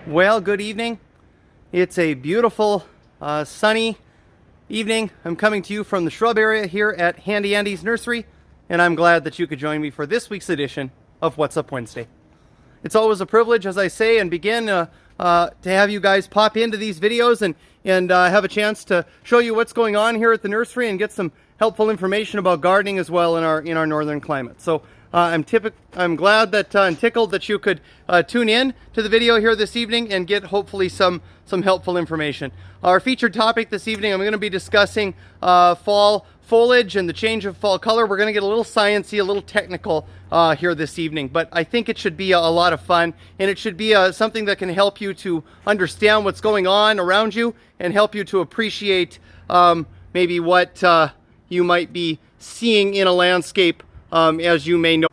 Well, good evening. It's a beautiful, sunny evening. I'm coming to you from the shrub area here at Handy Andy's Nursery, and I'm glad that you could join me for this week's edition of What's Up Wednesday. It's always a privilege, as I say, and begin to have you guys pop into these videos and have a chance to show you what's going on here at the nursery and get some helpful information about gardening as well in our northern climate. So I'm glad that and tickled that you could tune in to the video here this evening and get hopefully some helpful information. Our featured topic this evening, I'm going to be discussing fall foliage and the change of fall color. We're going to get a little sciencey, a little technical here this evening, but I think it should be a lot of fun, and it should be something that can help you to understand what's going on around you and help you to appreciate maybe what you might be seeing in a landscape as you may know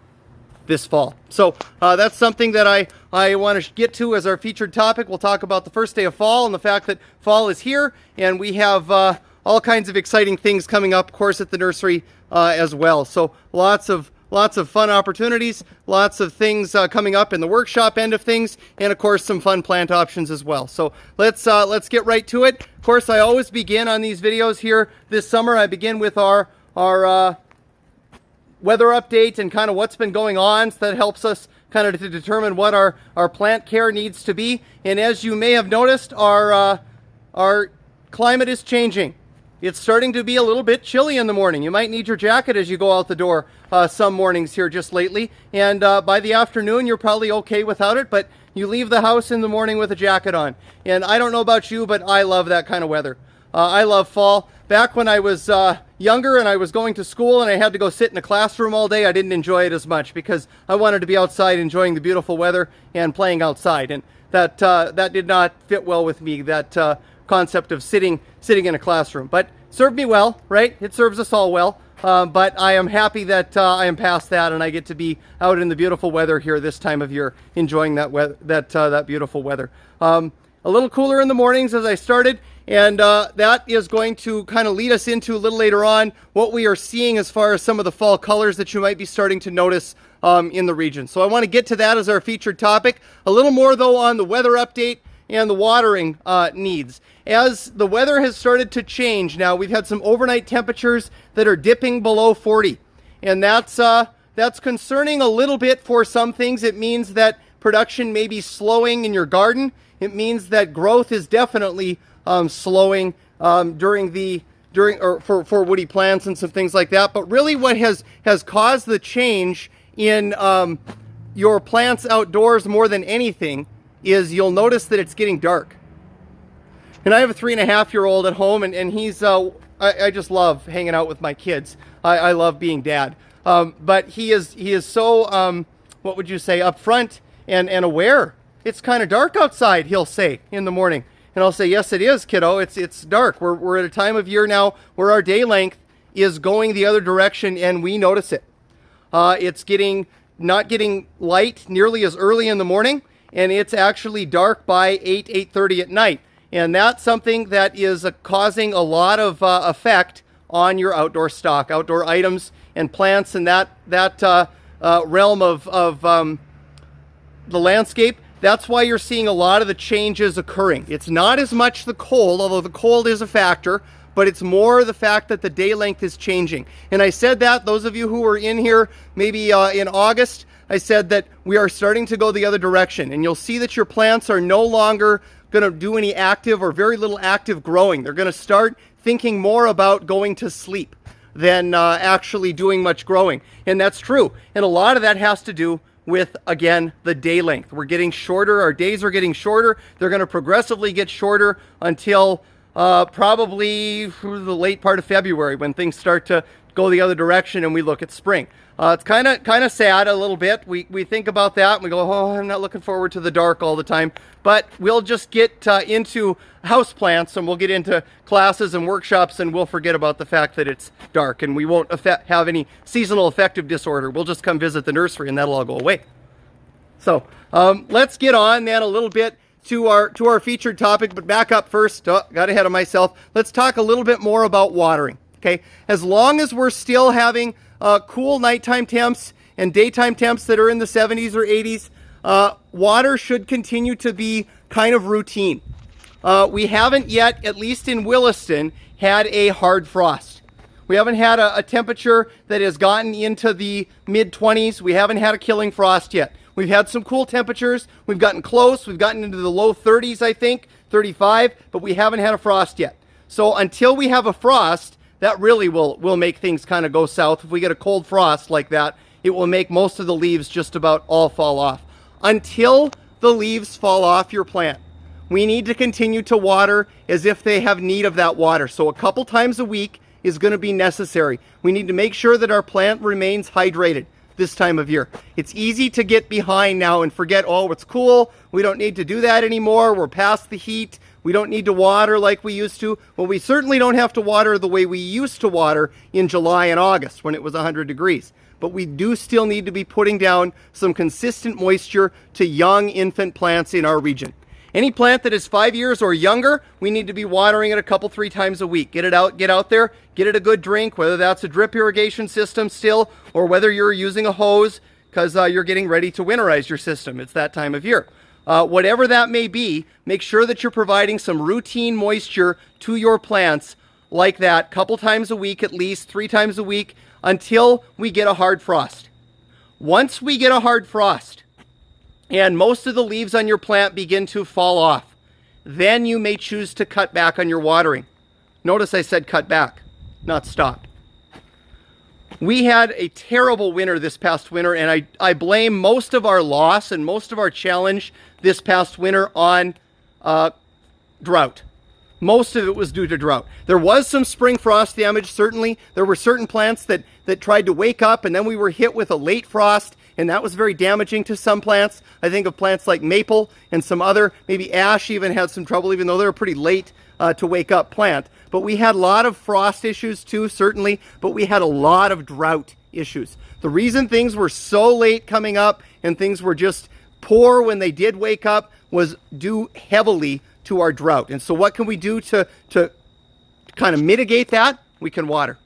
this fall. So that's something that I want to get to as our featured topic. We'll talk about the first day of fall and the fact that fall is here, and we have all kinds of exciting things coming up, of course, at the nursery as well. So lots of fun opportunities, lots of things coming up in the workshop end of things, and of course some fun plant options as well. So let's get right to it. Of course, I always begin on these videos here this summer. I begin with our weather update and kind of what's been going on, so that helps us kind of to determine what our plant care needs to be. And as you may have noticed, our climate is changing. It's starting to be a little bit chilly in the morning. You might need your jacket as you go out the door some mornings here just lately. And by the afternoon, you're probably okay without it, but you leave the house in the morning with a jacket on. And I don't know about you, but I love that kind of weather. I love fall. Back when I was younger and I was going to school and I had to go sit in a classroom all day, I didn't enjoy it as much because I wanted to be outside enjoying the beautiful weather and playing outside. And that did not fit well with me, that concept of sitting in a classroom. But served me well, right? It serves us all well. But I am happy that I am past that and I get to be out in the beautiful weather here this time of year, enjoying that beautiful weather. A little cooler in the mornings as I started, and that is going to kind of lead us into a little later on what we are seeing as far as some of the fall colors that you might be starting to notice in the region. So I want to get to that as our featured topic. A little more though on the weather update and the watering needs. As the weather has started to change now, we've had some overnight temperatures that are dipping below 40, and that's concerning a little bit for some things. It means that production may be slowing in your garden. It means that growth is definitely slowing for woody plants and some things like that. But really what has caused the change in your plants outdoors more than anything is you'll notice that it's getting dark. And I have a 3.5-year-old at home, and he's I just love hanging out with my kids. I love being dad. But he is so what would you say, upfront and aware. It's kind of dark outside, he'll say in the morning. And I'll say, yes, it is, kiddo. It's dark. We're at a time of year now where our day length is going the other direction, and we notice it. It's not getting light nearly as early in the morning, and it's actually dark by 8:30 at night. And that's something that is causing a lot of effect on your outdoor stock, outdoor items and plants, and that realm of the landscape. That's why you're seeing a lot of the changes occurring. It's not as much the cold, although the cold is a factor, but it's more the fact that the day length is changing. And I said that, those of you who were in here maybe in August, I said that we are starting to go the other direction. And you'll see that your plants are no longer going to do any active or very little active growing. They're going to start thinking more about going to sleep than actually doing much growing. And that's true. And a lot of that has to do with, again, the day length. We're getting shorter. Our days are getting shorter. They're going to progressively get shorter until probably the late part of February, when things start to go the other direction and we look at spring. It's kind of sad a little bit. We think about that and we go, oh, I'm not looking forward to the dark all the time. But we'll just get into houseplants and we'll get into classes and workshops and we'll forget about the fact that it's dark, and we won't have any seasonal affective disorder. We'll just come visit the nursery and that'll all go away. So let's get on then a little bit to our featured topic, but back up first. Got ahead of myself. Let's talk a little bit more about watering. Okay, as long as we're still having cool nighttime temps and daytime temps that are in the 70s or 80s, Water should continue to be kind of routine. We haven't yet, at least in Williston, had a hard frost. We haven't had a temperature that has gotten into the mid-20s. We haven't had a killing frost yet. We've had some cool temperatures. We've gotten close. We've gotten into the low 30s, I think, 35, but we haven't had a frost yet. So until we have a frost, that really will make things kind of go south. If we get a cold frost like that, it will make most of the leaves just about all fall off. Until the leaves fall off your plant, we need to continue to water as if they have need of that water. So a couple times a week is going to be necessary. We need to make sure that our plant remains hydrated this time of year. It's easy to get behind now and forget, oh, it's cool. We don't need to do that anymore. We're past the heat. We don't need to water like we used to. Well, we certainly don't have to water the way we used to water in July and August when it was 100 degrees. But we do still need to be putting down some consistent moisture to young infant plants in our region. Any plant that is 5 years or younger, we need to be watering it a couple, 3 times a week. Get out there, get it a good drink, whether that's a drip irrigation system still, or whether you're using a hose because you're getting ready to winterize your system. It's that time of year. Whatever that may be, make sure that you're providing some routine moisture to your plants like that, couple times a week, at least 3 times a week, until we get a hard frost. Once we get a hard frost, and most of the leaves on your plant begin to fall off, then you may choose to cut back on your watering. Notice I said cut back, not stop. We had a terrible winter this past winter, and I blame most of our loss and most of our challenge this past winter on drought. Most of it was due to drought. There was some spring frost damage, certainly. There were certain plants that tried to wake up, and then we were hit with a late frost, and that was very damaging to some plants. I think of plants like maple and some other, maybe ash even had some trouble, even though they were pretty late to wake up plant. But we had a lot of frost issues too, certainly, but we had a lot of drought issues. The reason things were so late coming up and things were just poor when they did wake up was due heavily to our drought. And so what can we do to kind of mitigate that? We can water.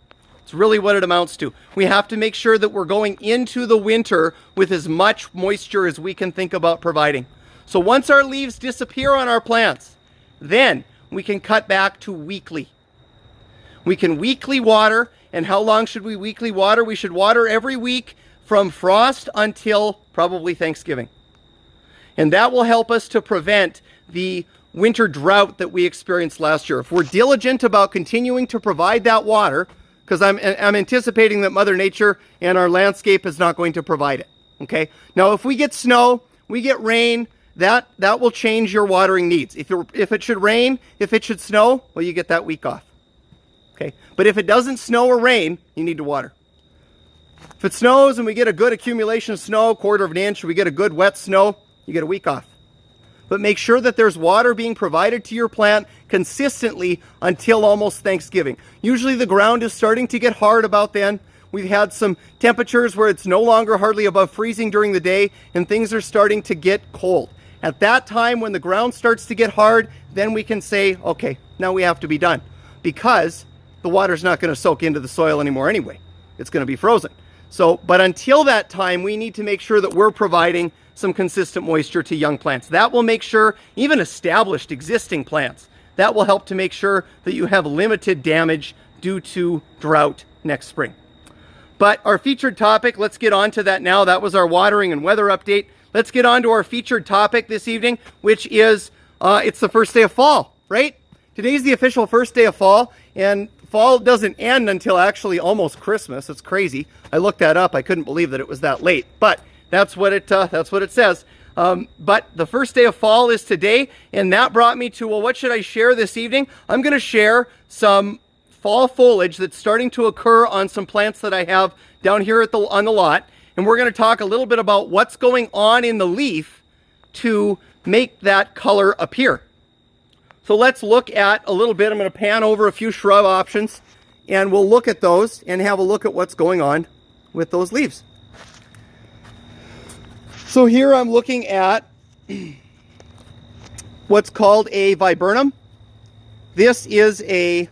It's really what it amounts to. We have to make sure that we're going into the winter with as much moisture as we can think about providing. So once our leaves disappear on our plants, then we can cut back to weekly. We can weekly water. And how long should we weekly water? We should water every week from frost until probably Thanksgiving. And that will help us to prevent the winter drought that we experienced last year. If we're diligent about continuing to provide that water, because I'm anticipating that Mother Nature and our landscape is not going to provide it, okay? Now, if we get snow, we get rain, that will change your watering needs. If it should rain, if it should snow, well, you get that week off, okay? But if it doesn't snow or rain, you need to water. If it snows and we get a good accumulation of snow, 1/4 of an inch, we get a good wet snow, you get a week off. But make sure that there's water being provided to your plant consistently until almost Thanksgiving. Usually the ground is starting to get hard about then. We've had some temperatures where it's no longer hardly above freezing during the day and things are starting to get cold. At that time, when the ground starts to get hard, then we can say, okay, now we have to be done, because the water's not going to soak into the soil anymore anyway. It's going to be frozen. So, but until that time, we need to make sure that we're providing some consistent moisture to young plants. That will make sure, even established existing plants, that will help to make sure that you have limited damage due to drought next spring. But our featured topic, let's get on to that now. That was our watering and weather update. Let's get on to our featured topic this evening, which is, it's the first day of fall, right? Today's the official first day of fall, and fall doesn't end until actually almost Christmas. It's crazy. I looked that up. I couldn't believe that it was that late, but that's what it says. But the first day of fall is today, and that brought me to, well, what should I share this evening? I'm going to share some fall foliage that's starting to occur on some plants that I have down here on the lot, and we're going to talk a little bit about what's going on in the leaf to make that color appear. So let's look at a little bit. I'm going to pan over a few shrub options, and we'll look at those and have a look at what's going on with those leaves. So here I'm looking at what's called a viburnum. This is a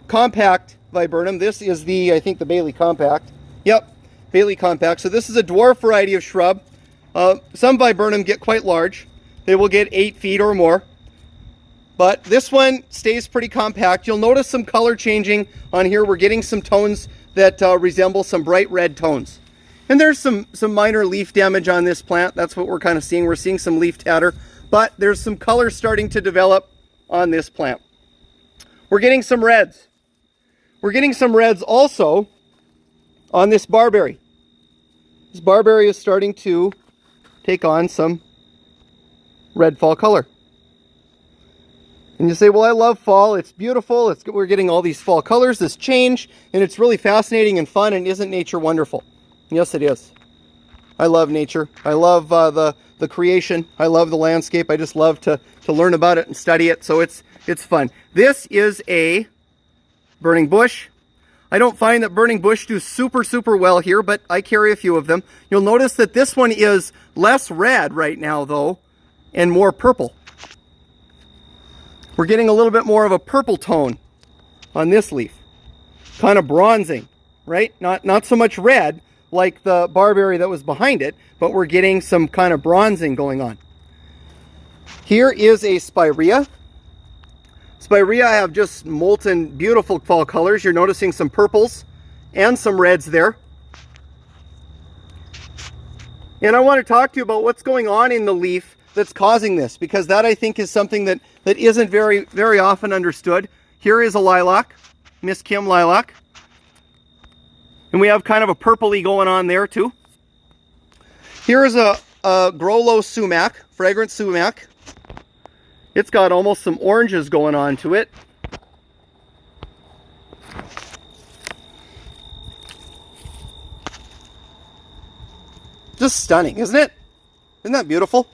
compact viburnum. This is I think the Bailey compact. Yep, Bailey compact. So this is a dwarf variety of shrub. Some Viburnum get quite large. They will get 8 feet or more. But this one stays pretty compact. You'll notice some color changing on here. We're getting some tones that resemble some bright red tones. And there's some minor leaf damage on this plant. That's what we're kind of seeing. We're seeing some leaf tatter. But there's some color starting to develop on this plant. We're getting some reds. We're getting some reds also on this barberry. This barberry is starting to take on some red fall color. And you say, well, I love fall. It's beautiful. We're getting all these fall colors, this change, and it's really fascinating and fun, and isn't nature wonderful? Yes, it is. I love nature. I love the creation. I love the landscape. I just love to learn about it and study it, so it's fun. This is a burning bush. I don't find that burning bush do super well here, but I carry a few of them. You'll notice that this one is less red right now, though, and more purple. We're getting a little bit more of a purple tone on this leaf. Kind of bronzing, right? Not so much red like the barberry that was behind it, but we're getting some kind of bronzing going on. Here is a Spirea. Spirea have just molten, beautiful fall colors. You're noticing some purples and some reds there. And I want to talk to you about what's going on in the leaf that's causing this, because that I think is something that isn't very often understood. Here is a lilac, Miss Kim lilac. And we have kind of a purpley going on there too. Here is a Grollo Sumac, fragrant sumac. It's got almost some oranges going on to it. Just stunning, isn't it? Isn't that beautiful?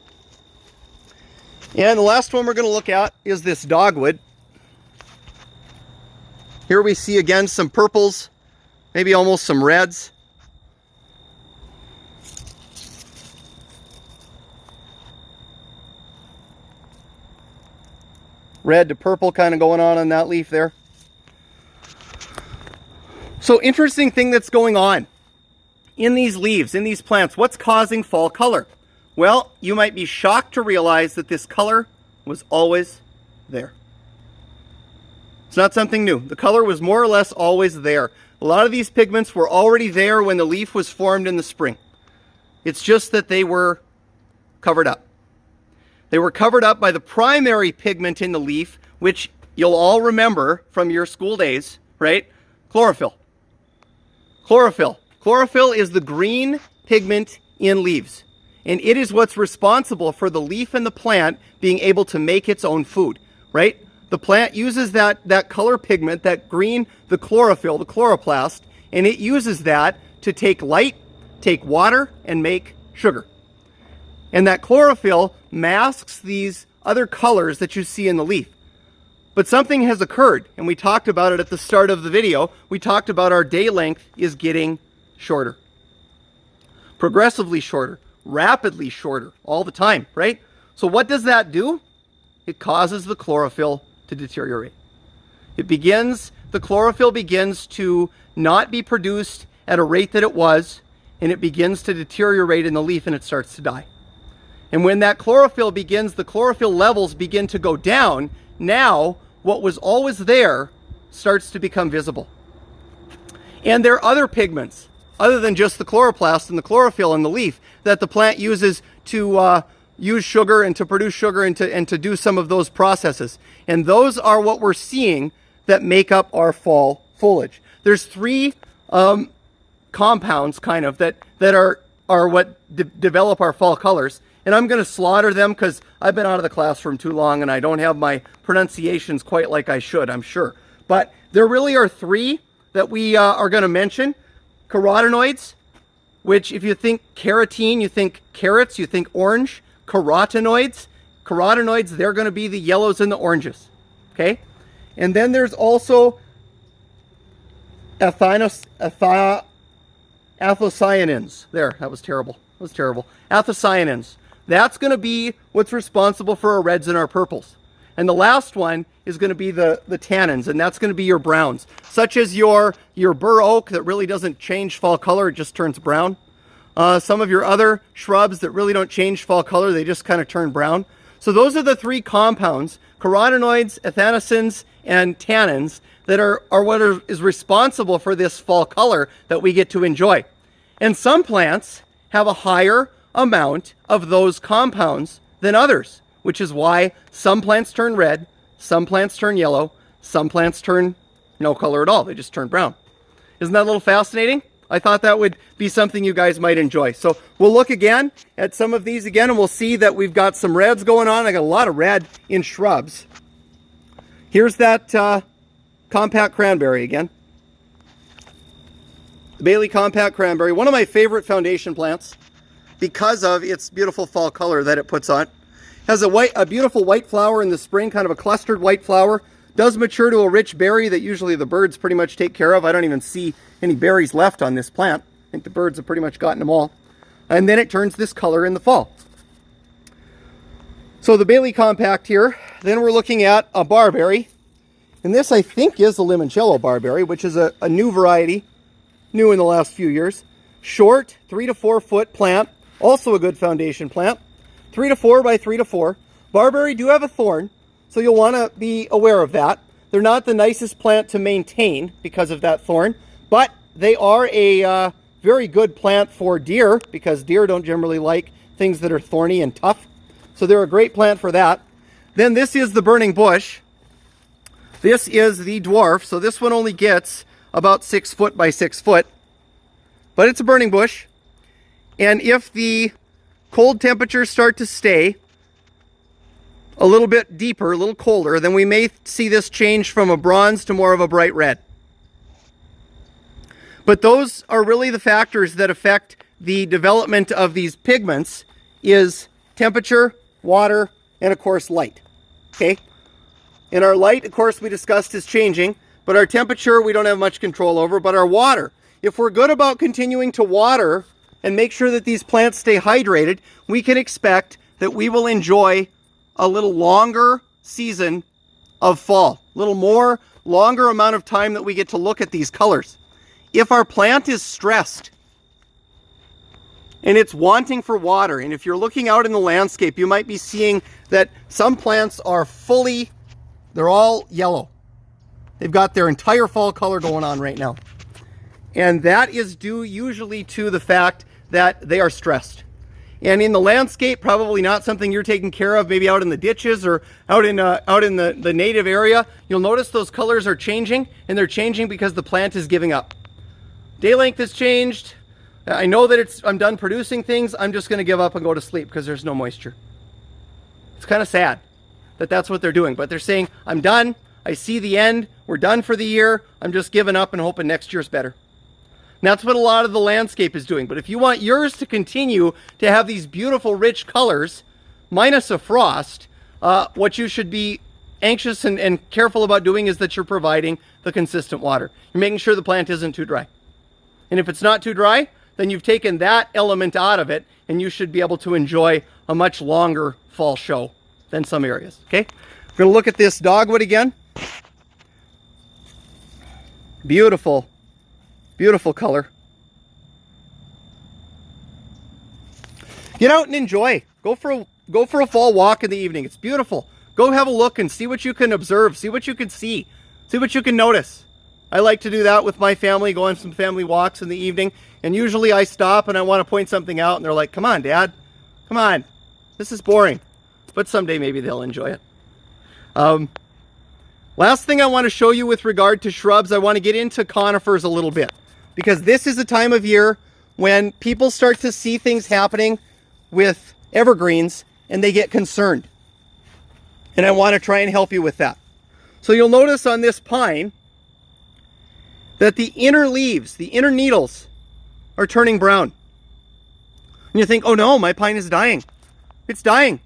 And the last one we're going to look at is this Dogwood. Here we see again some purples, maybe almost some reds. Red to purple kind of going on that leaf there. So interesting thing that's going on in these leaves, in these plants. What's causing fall color? Well, you might be shocked to realize that this color was always there. It's not something new. The color was more or less always there. A lot of these pigments were already there when the leaf was formed in the spring. It's just that they were covered up. They were covered up by the primary pigment in the leaf, which you'll all remember from your school days, right? Chlorophyll. Chlorophyll. Chlorophyll is the green pigment in leaves. And it is what's responsible for the leaf and the plant being able to make its own food, right? The plant uses that color pigment, that green, the chlorophyll, the chloroplast, and it uses that to take light, take water, and make sugar. And that chlorophyll masks these other colors that you see in the leaf. But something has occurred, and we talked about it at the start of the video. We talked about our day length is getting shorter. Progressively shorter. Rapidly shorter all the time, right? So what does that do? It causes the chlorophyll to deteriorate. The chlorophyll begins to not be produced at a rate that it was, and it begins to deteriorate in the leaf, and it starts to die. And when that chlorophyll begins, the chlorophyll levels begin to go down. Now, what was always there starts to become visible. And there are other pigments other than just the chloroplast and the chlorophyll in the leaf that the plant uses to use sugar and to produce sugar and to do some of those processes. And those are what we're seeing that make up our fall foliage. There's three compounds kind of that are what develop our fall colors. And I'm going to slaughter them because I've been out of the classroom too long and I don't have my pronunciations quite like I should, I'm sure. But there really are three that we are going to mention. Carotenoids, which if you think carotene, you think carrots, you think orange. Carotenoids, they're going to be the yellows and the oranges. Okay? And then there's also anthocyanins. There, that was terrible. Anthocyanins. That's going to be what's responsible for our reds and our purples. And the last one is going to be the tannins, and that's going to be your browns, such as your bur oak that really doesn't change fall color, it just turns brown. Some of your other shrubs that really don't change fall color, they just kind of turn brown. So those are the three compounds, carotenoids, athanasins, and tannins, that are what is responsible for this fall color that we get to enjoy. And some plants have a higher amount of those compounds than others, which is why some plants turn red, some plants turn yellow, some plants turn no color at all. They just turn brown. Isn't that a little fascinating? I thought that would be something you guys might enjoy. So we'll look again at some of these again, and we'll see that we've got some reds going on. I got a lot of red in shrubs. Here's that compact cranberry again. The Bailey compact cranberry, one of my favorite foundation plants because of its beautiful fall color that it puts on. Has a beautiful white flower in the spring, kind of a clustered white flower. Does mature to a rich berry that usually the birds pretty much take care of. I don't even see any berries left on this plant. I think the birds have pretty much gotten them all. And then it turns this color in the fall. So the Bailey compact here. Then we're looking at a barberry. And this I think is a Limoncello Barberry, which is a new variety, new in the last few years. Short, 3 to 4 foot plant. Also a good foundation plant. 3 to 4 by 3 to 4. Barberry do have a thorn, so you'll want to be aware of that. They're not the nicest plant to maintain because of that thorn, but they are a very good plant for deer because deer don't generally like things that are thorny and tough. So they're a great plant for that. Then this is the burning bush. This is the dwarf, so this one only gets about 6 foot by 6 foot, but it's a burning bush. And if the cold temperatures start to stay a little bit deeper, a little colder, then we may see this change from a bronze to more of a bright red. But those are really the factors that affect the development of these pigments is temperature, water, and of course light. Okay? And our light, of course, we discussed is changing, but our temperature we don't have much control over, but our water. If we're good about continuing to water and make sure that these plants stay hydrated, we can expect that we will enjoy a little longer season of fall, a little more, longer amount of time that we get to look at these colors. If our plant is stressed and it's wanting for water, and if you're looking out in the landscape, you might be seeing that some plants are they're all yellow. They've got their entire fall color going on right now. And that is due usually to the fact that they are stressed. And in the landscape, probably not something you're taking care of, maybe out in the ditches or out in the native area. You'll notice those colors are changing, and they're changing because the plant is giving up. Day length has changed. I know that I'm done producing things. I'm just going to give up and go to sleep because there's no moisture. It's kind of sad that that's what they're doing. But they're saying, I'm done. I see the end. We're done for the year. I'm just giving up and hoping next year's better. And that's what a lot of the landscape is doing. But if you want yours to continue to have these beautiful, rich colors, minus a frost, what you should be anxious and careful about doing is that you're providing the consistent water. You're making sure the plant isn't too dry. And if it's not too dry, then you've taken that element out of it, and you should be able to enjoy a much longer fall show than some areas. Okay? We're going to look at this dogwood again. Beautiful. Beautiful color. Get out and enjoy. Go for a fall walk in the evening. It's beautiful. Go have a look and see what you can observe. See what you can see. See what you can notice. I like to do that with my family, go on some family walks in the evening. And usually I stop and I want to point something out. And they're like, come on, Dad. Come on. This is boring. But someday maybe they'll enjoy it. Last thing I want to show you with regard to shrubs, I want to get into conifers a little bit. Because this is a time of year when people start to see things happening with evergreens and they get concerned. And I want to try and help you with that. So you'll notice on this pine that the inner leaves, the inner needles, are turning brown. And you think, oh no, my pine is dying. It's dying.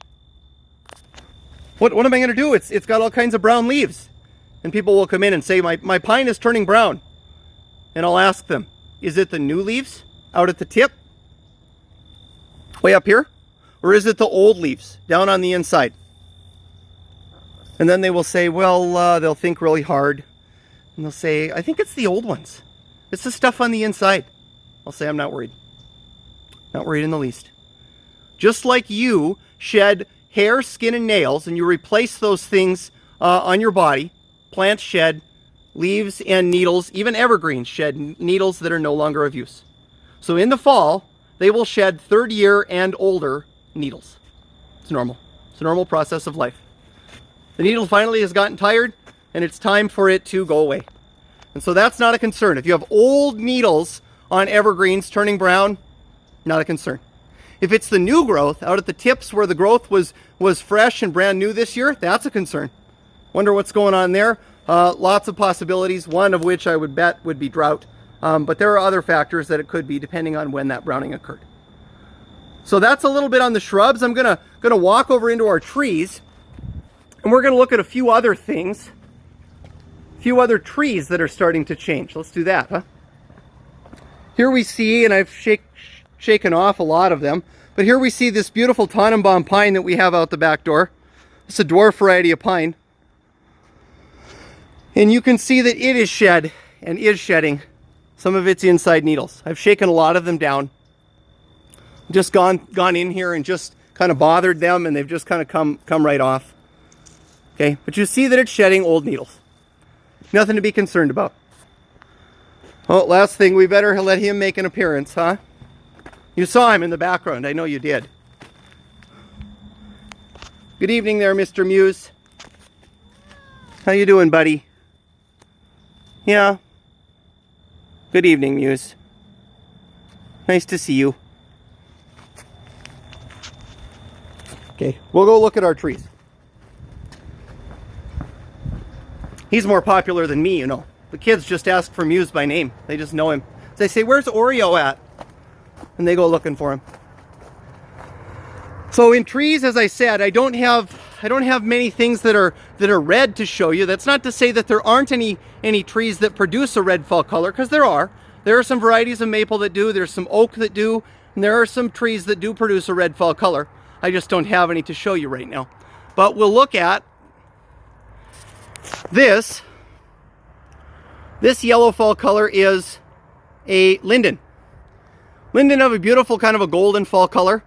What am I going to do? It's got all kinds of brown leaves. And people will come in and say, my pine is turning brown. And I'll ask them, is it the new leaves out at the tip, way up here? Or is it the old leaves down on the inside? And then they will say, well, they'll think really hard. And they'll say, I think it's the old ones. It's the stuff on the inside. I'll say, I'm not worried. Not worried in the least. Just like you shed hair, skin, and nails, and you replace those things on your body, plants shed leaves and needles, even evergreens shed needles that are no longer of use. So in the fall, they will shed 3rd year and older needles. It's normal. It's a normal process of life. The needle finally has gotten tired, and it's time for it to go away. And so that's not a concern. If you have old needles on evergreens turning brown, not a concern. If it's the new growth out at the tips where the growth was fresh and brand new this year, that's a concern. Wonder what's going on there. Lots of possibilities, one of which I would bet would be drought. But there are other factors that it could be depending on when that browning occurred. So that's a little bit on the shrubs. I'm gonna walk over into our trees, and we're gonna look at a few other things, a few other trees that are starting to change. Let's do that, huh? Here we see, and I've shaken off a lot of them, but here we see this beautiful Tannenbaum pine that we have out the back door. It's a dwarf variety of pine. And you can see that it is shed and is shedding some of its inside needles. I've shaken a lot of them down. Just gone in here and just kind of bothered them, and they've just kind of come right off. Okay, but you see that it's shedding old needles. Nothing to be concerned about. Oh, last thing, we better let him make an appearance, huh? You saw him in the background, I know you did. Good evening there, Mr. Muse. How you doing, buddy? Yeah. Good evening, Muse. Nice to see you. Okay, we'll go look at our trees. He's more popular than me, you know. The kids just ask for Muse by name. They just know him. They say, "Where's Oreo at?" And they go looking for him. So in trees, as I said, I don't have many things that are red to show you. That's not to say that there aren't any trees that produce a red fall color, because there are. There are some varieties of maple that do. There's some oak that do. And there are some trees that do produce a red fall color. I just don't have any to show you right now. But we'll look at this. This yellow fall color is a linden. Linden of a beautiful kind of a golden fall color.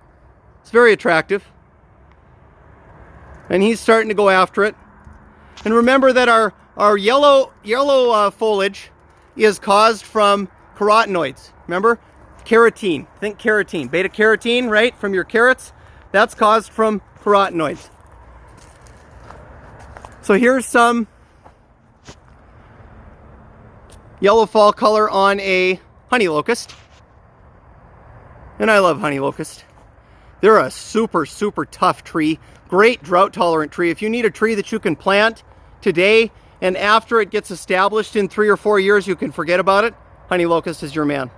It's very attractive. And he's starting to go after it. And remember that our yellow foliage is caused from carotenoids. Remember? Carotene. Think carotene. Beta carotene, right? From your carrots. That's caused from carotenoids. So here's some yellow fall color on a honey locust. And I love honey locust. They're a super, super tough tree. Great drought tolerant tree. If you need a tree that you can plant today and after it gets established in 3 or 4 years, you can forget about it, honey locust is your man.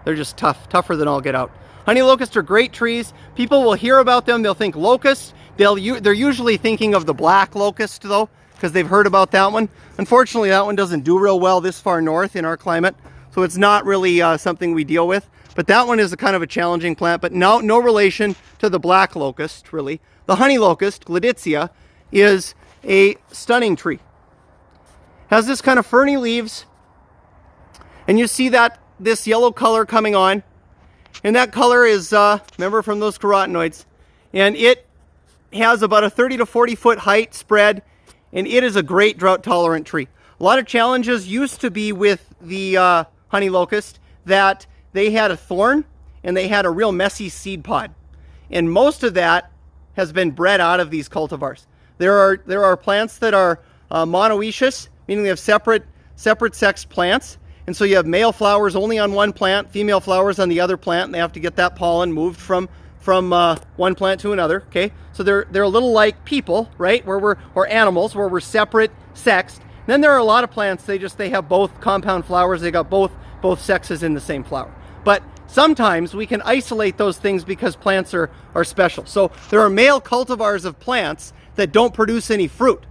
They're just tough, tougher than all get out. Honey locusts are great trees. People will hear about them. They'll think locust. They're usually thinking of the black locust though, because they've heard about that one. Unfortunately, that one doesn't do real well this far north in our climate. So it's not really something we deal with. But that one is a kind of a challenging plant, but no relation to the black locust, really. The honey locust, Leditia, is a stunning tree. Has this kind of ferny leaves, and you see that this yellow color coming on, and that color is, remember, from those carotenoids, and it has about a 30 to 40 foot height spread, and it is a great drought tolerant tree. A lot of challenges used to be with the honey locust that they had a thorn and they had a real messy seed pod, and most of that has been bred out of these cultivars. There are plants that are monoecious, meaning they have separate sexed plants, and so you have male flowers only on one plant, female flowers on the other plant, and they have to get that pollen moved from one plant to another. Okay, so they're a little like people, right? Or animals, where we're separate sexed. And then there are a lot of plants they have both compound flowers. They got both sexes in the same flower. But sometimes we can isolate those things because plants are special. So there are male cultivars of plants that don't produce any fruit.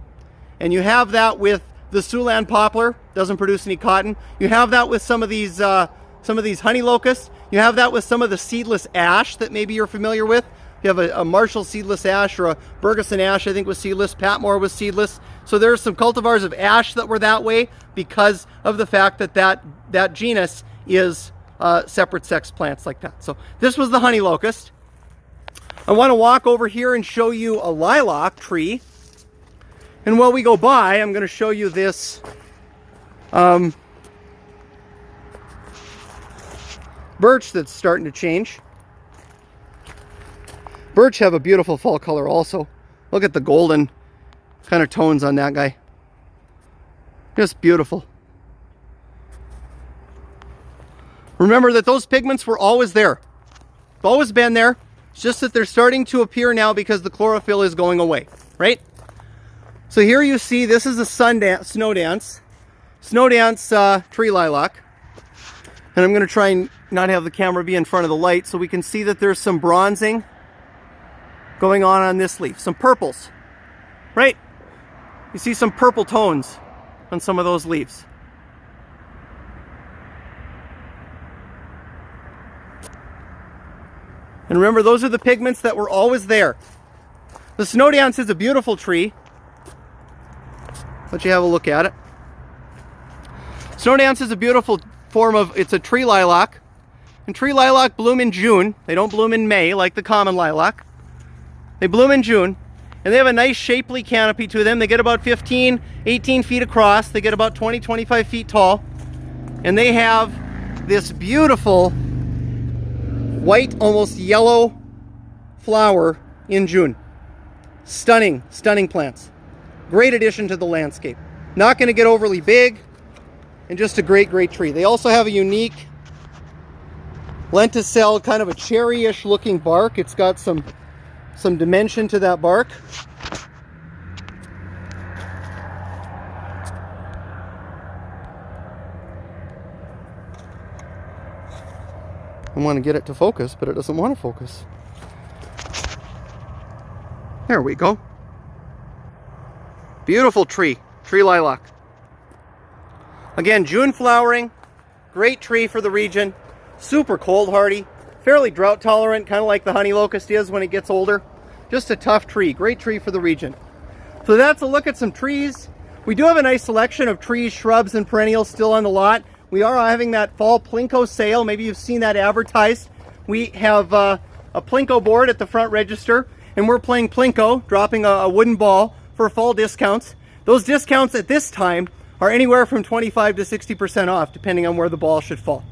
And you have that with the Succulent poplar, doesn't produce any cotton. You have that with some of these honey locusts. You have that with some of the seedless ash that maybe you're familiar with. You have a Marshall seedless ash, or a Bergeson ash, I think, was seedless. Patmore was seedless. So there are some cultivars of ash that were that way because of the fact that genus is separate sex plants like that. So this was the honey locust. I want to walk over here and show you a lilac tree. And while we go by, I'm going to show you this birch that's starting to change. Birch have a beautiful fall color also. Look at the golden kind of tones on that guy. Just beautiful. Remember that those pigments were always there. Always been there. It's just that they're starting to appear now because the chlorophyll is going away, right? So here you see, this is a snow dance tree lilac. And I'm going to try and not have the camera be in front of the light so we can see that there's some bronzing going on this leaf. Some purples, right? You see some purple tones on some of those leaves. And remember, those are the pigments that were always there. The snow dance is a beautiful tree. Let you have a look at it. Snow dance is a beautiful form of, it's a tree lilac. And tree lilac bloom in June. They don't bloom in May like the common lilac. They bloom in June. And they have a nice shapely canopy to them. They get about 15, 18 feet across. They get about 20, 25 feet tall. And they have this beautiful white, almost yellow flower in June. Stunning, stunning plants. Great addition to the landscape. Not going to get overly big, and just a great, great tree. They also have a unique lenticel, kind of a cherry-ish looking bark. It's got some dimension to that bark. I want to get it to focus, but it doesn't want to focus. There we go. Beautiful tree lilac. Again, June flowering, great tree for the region, super cold hardy, fairly drought tolerant, kind of like the honey locust is when it gets older. Just a tough tree, great tree for the region. So that's a look at some trees. We do have a nice selection of trees, shrubs, and perennials still on the lot. We are having that fall Plinko sale. Maybe you've seen that advertised. We have a Plinko board at the front register, and we're playing Plinko, dropping a wooden ball for fall discounts. Those discounts at this time are anywhere from 25 to 60% off, depending on where the ball should fall.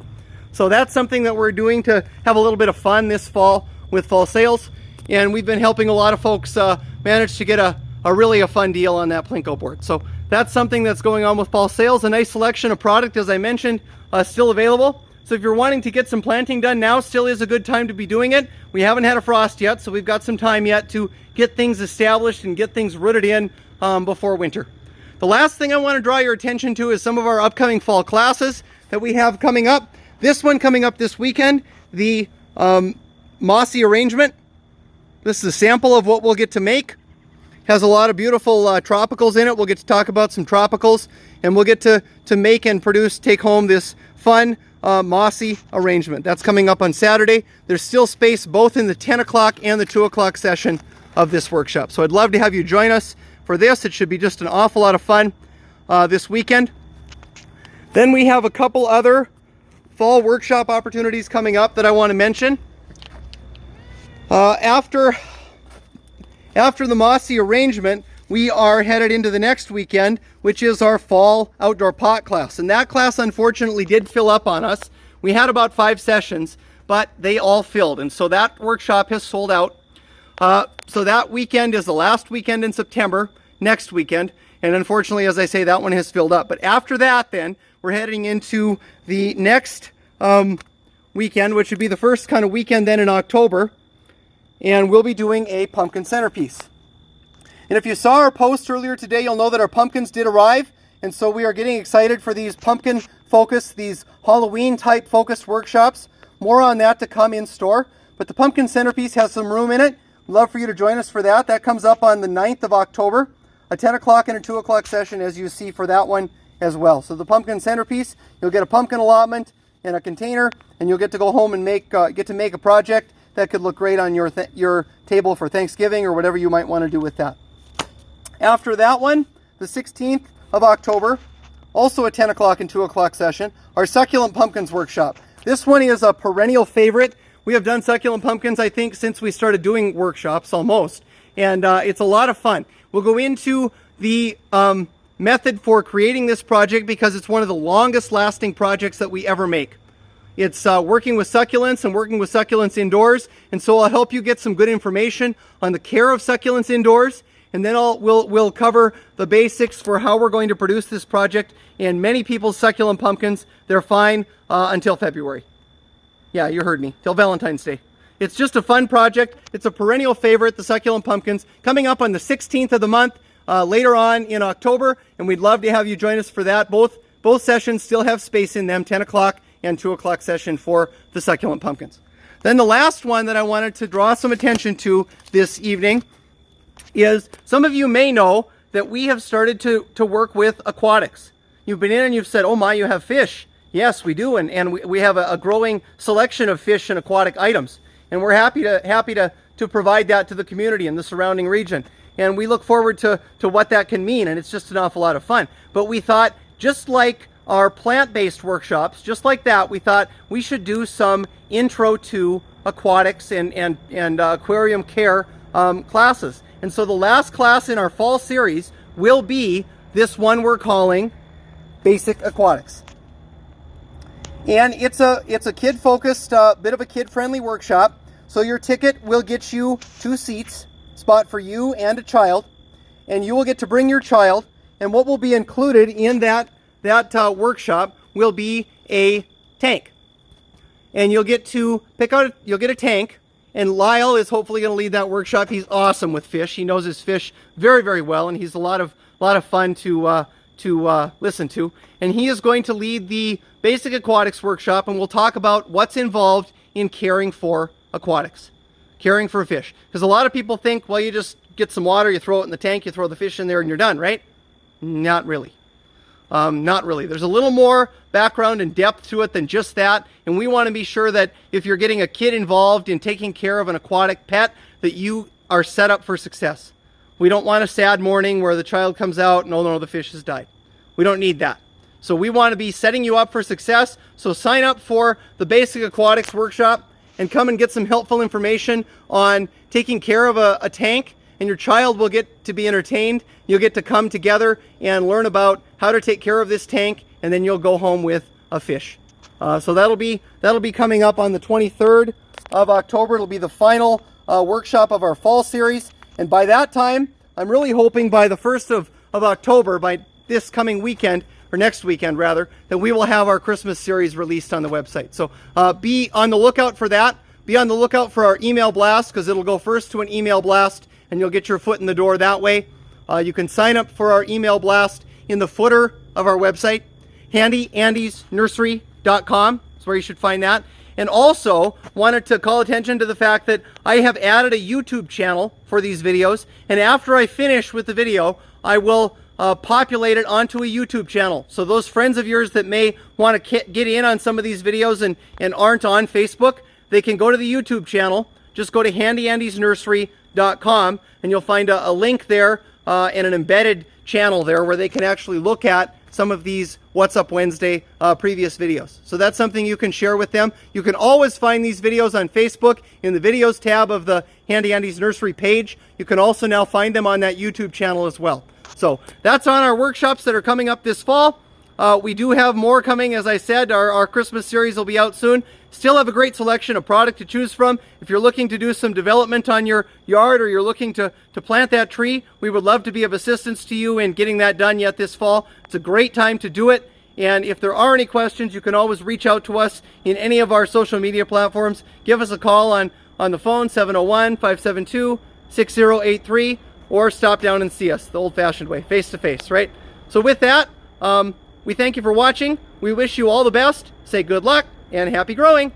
So that's something that we're doing to have a little bit of fun this fall with fall sales. And we've been helping a lot of folks manage to get a really fun deal on that Plinko board. So that's something that's going on with fall sales. A nice selection of product, as I mentioned, still available. So if you're wanting to get some planting done now, still is a good time to be doing it. We haven't had a frost yet, so we've got some time yet to get things established and get things rooted in before winter. The last thing I want to draw your attention to is some of our upcoming fall classes that we have coming up. This one coming up this weekend, the mossy arrangement. This is a sample of what we'll get to make. Has a lot of beautiful tropicals in it. We'll get to talk about some tropicals, and we'll get to make and produce, take home this fun mossy arrangement. That's coming up on Saturday. There's still space both in the 10 o'clock and the 2 o'clock session of this workshop. So I'd love to have you join us for this. It should be just an awful lot of fun this weekend. Then we have a couple other fall workshop opportunities coming up that I want to mention. After the mossy arrangement, we are headed into the next weekend, which is our fall outdoor pot class. And that class unfortunately did fill up on us. We had about 5 sessions, but they all filled. And so that workshop has sold out. So that weekend is the last weekend in September, next weekend. And unfortunately, as I say, that one has filled up. But after that, then, we're heading into the next weekend, which would be the first kind of weekend then in October. And we'll be doing a pumpkin centerpiece. And if you saw our post earlier today, you'll know that our pumpkins did arrive. And so we are getting excited for these pumpkin focused, these Halloween type focused workshops. More on that to come in store. But the pumpkin centerpiece has some room in it. We'd love for you to join us for that. That comes up on the 9th of October. A 10 o'clock and a 2 o'clock session, as you see, for that one as well. So the pumpkin centerpiece, you'll get a pumpkin allotment and a container, and you'll get to go home and make a project that could look great on your table for Thanksgiving or whatever you might want to do with that. After that one, the 16th of October, also a 10 o'clock and 2 o'clock session, our Succulent Pumpkins Workshop. This one is a perennial favorite. We have done succulent pumpkins, I think, since we started doing workshops almost. And it's a lot of fun. We'll go into the method for creating this project because it's one of the longest lasting projects that we ever make. It's working with succulents and working with succulents indoors. And so I'll help you get some good information on the care of succulents indoors. And then we'll cover the basics for how we're going to produce this project. And many people's succulent pumpkins, they're fine until February. Yeah, you heard me, till Valentine's Day. It's just a fun project. It's a perennial favorite, the succulent pumpkins, coming up on the 16th of the month, later on in October. And we'd love to have you join us for that. Both sessions still have space in them, 10 o'clock and 2 o'clock session for the succulent pumpkins. Then the last one that I wanted to draw some attention to this evening is some of you may know that we have started to work with aquatics. You've been in and you've said, oh my, you have fish. Yes, we do, and we have a growing selection of fish and aquatic items, and we're happy to provide that to the community in the surrounding region. And we look forward to what that can mean, and it's just an awful lot of fun. But we thought, just like our plant-based workshops, just like that, we thought we should do some intro to aquatics and aquarium care classes. And so the last class in our fall series will be this one we're calling Basic Aquatics. And it's a kid-focused, bit of a kid-friendly workshop. So your ticket will get you 2 seats, spot for you and a child, and you will get to bring your child. And what will be included in that workshop will be a tank. And you'll get to you'll get a tank. And Lyle is hopefully going to lead that workshop. He's awesome with fish. He knows his fish very, very well, and he's a lot of fun to listen to. And he is going to lead the Basic Aquatics workshop, and we'll talk about what's involved in caring for aquatics, caring for fish. Because a lot of people think, well, you just get some water, you throw it in the tank, you throw the fish in there, and you're done, right? Not really. Not really. There's a little more background and depth to it than just that, and we want to be sure that if you're getting a kid involved in taking care of an aquatic pet, that you are set up for success. We don't want a sad morning where the child comes out and, oh no, the fish has died. We don't need that. So we want to be setting you up for success. So sign up for the Basic Aquatics workshop and come and get some helpful information on taking care of a tank, and your child will get to be entertained. You'll get to come together and learn about how to take care of this tank, and then you'll go home with a fish. So that'll be coming up on the 23rd of October. It'll be the final workshop of our fall series. And by that time, I'm really hoping by the 1st of October, by this coming weekend, or next weekend rather, that we will have our Christmas series released on the website. So be on the lookout for that. Be on the lookout for our email blast, because it'll go first to an email blast, and you'll get your foot in the door that way. You can sign up for our email blast in the footer of our website. handyandysnursery.com is where you should find that. And also wanted to call attention to the fact that I have added a YouTube channel for these videos, and after I finish with the video, I will populate it onto a YouTube channel. So those friends of yours that may want to get in on some of these videos and aren't on Facebook, they can go to the YouTube channel. Just go to handyandysnursery.com, and you'll find a link there and an embedded channel there where they can actually look at some of these What's Up Wednesday previous videos. So that's something you can share with them. You can always find these videos on Facebook in the videos tab of the Handy Andy's Nursery page. You can also now find them on that YouTube channel as well. So that's on our workshops that are coming up this fall. We do have more coming, as I said. Our Christmas series will be out soon. Still have a great selection of product to choose from. If you're looking to do some development on your yard, or you're looking to plant that tree, we would love to be of assistance to you in getting that done yet this fall. It's a great time to do it. And if there are any questions, you can always reach out to us in any of our social media platforms. Give us a call on the phone, 701-572-6083, or stop down and see us the old-fashioned way, face-to-face, right? So with that, we thank you for watching. We wish you all the best. Say good luck and happy growing.